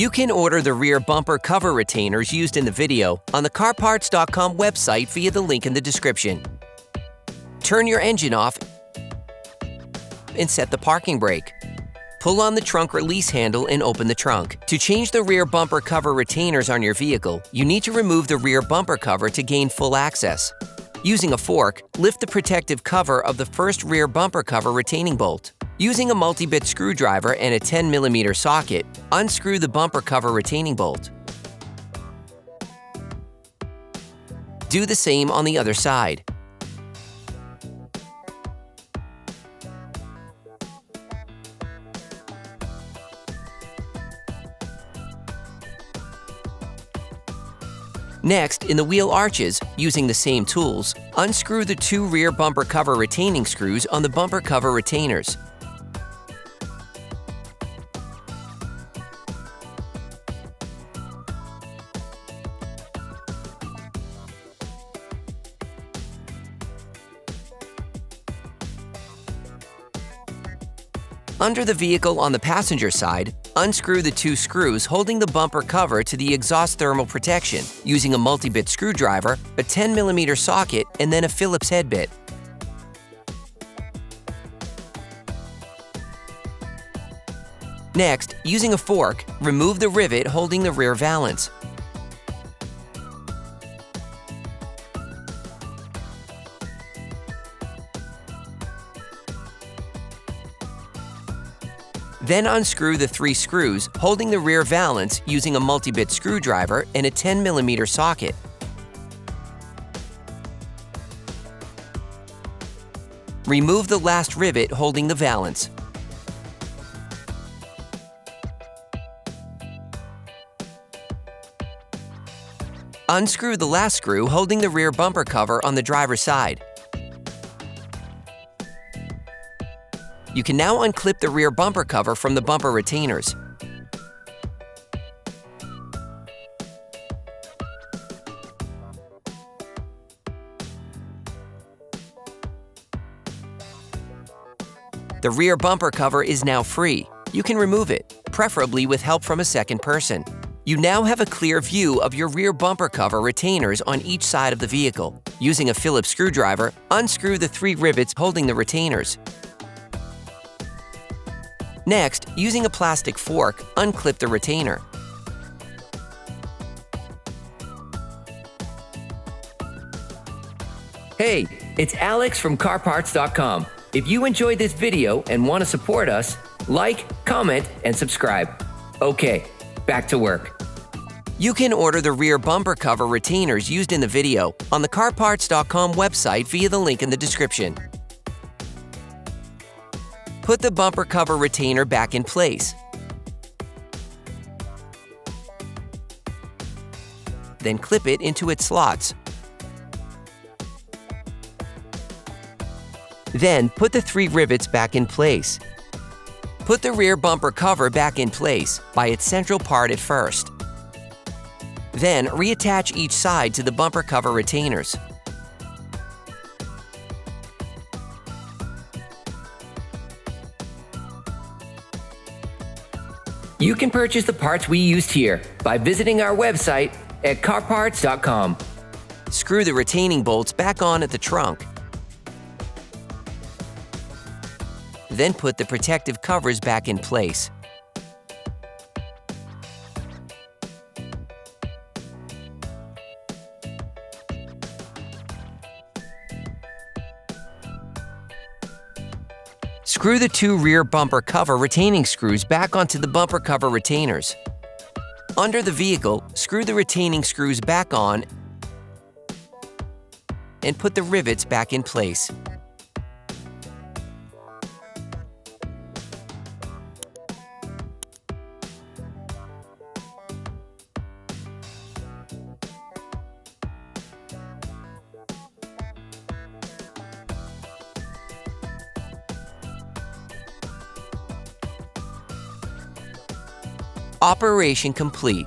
You can order the rear bumper cover retainers used in the video on the CarParts.com website via the link in the description. Turn your engine off and set the parking brake. Pull on the trunk release handle and open the trunk. To change the rear bumper cover retainers on your vehicle, you need to remove the rear bumper cover to gain full access. Using a fork, lift the protective cover of the first rear bumper cover retaining bolt. Using a multi-bit screwdriver and a 10mm socket, unscrew the bumper cover retaining bolt. Do the same on the other side. Next, in the wheel arches, using the same tools, unscrew the 2 rear bumper cover retaining screws on the bumper cover retainers. Under the vehicle on the passenger side, unscrew the 2 screws holding the bumper cover to the exhaust thermal protection using a multi-bit screwdriver, a 10mm socket, and then a Phillips head bit. Next, using a fork, remove the rivet holding the rear valance. Then unscrew the 3 screws holding the rear valance using a multi-bit screwdriver and a 10mm socket. Remove the last rivet holding the valance. Unscrew the last screw holding the rear bumper cover on the driver's side. You can now unclip the rear bumper cover from the bumper retainers. The rear bumper cover is now free. You can remove it, preferably with help from a second person. You now have a clear view of your rear bumper cover retainers on each side of the vehicle. Using a Phillips screwdriver, unscrew the 3 rivets holding the retainers. Next, using a plastic fork, unclip the retainer. Hey, it's Alex from CarParts.com. If you enjoyed this video and want to support us, like, comment, and subscribe. Okay, back to work. You can order the rear bumper cover retainers used in the video on the CarParts.com website via the link in the description. Put the bumper cover retainer back in place. Then clip it into its slots. Then put the 3 rivets back in place. Put the rear bumper cover back in place by its central part at first. Then reattach each side to the bumper cover retainers. You can purchase the parts we used here by visiting our website at CarParts.com. Screw the retaining bolts back on at the trunk. Then put the protective covers back in place. Screw the 2 rear bumper cover retaining screws back onto the bumper cover retainers. Under the vehicle, screw the retaining screws back on and put the rivets back in place. Operation complete.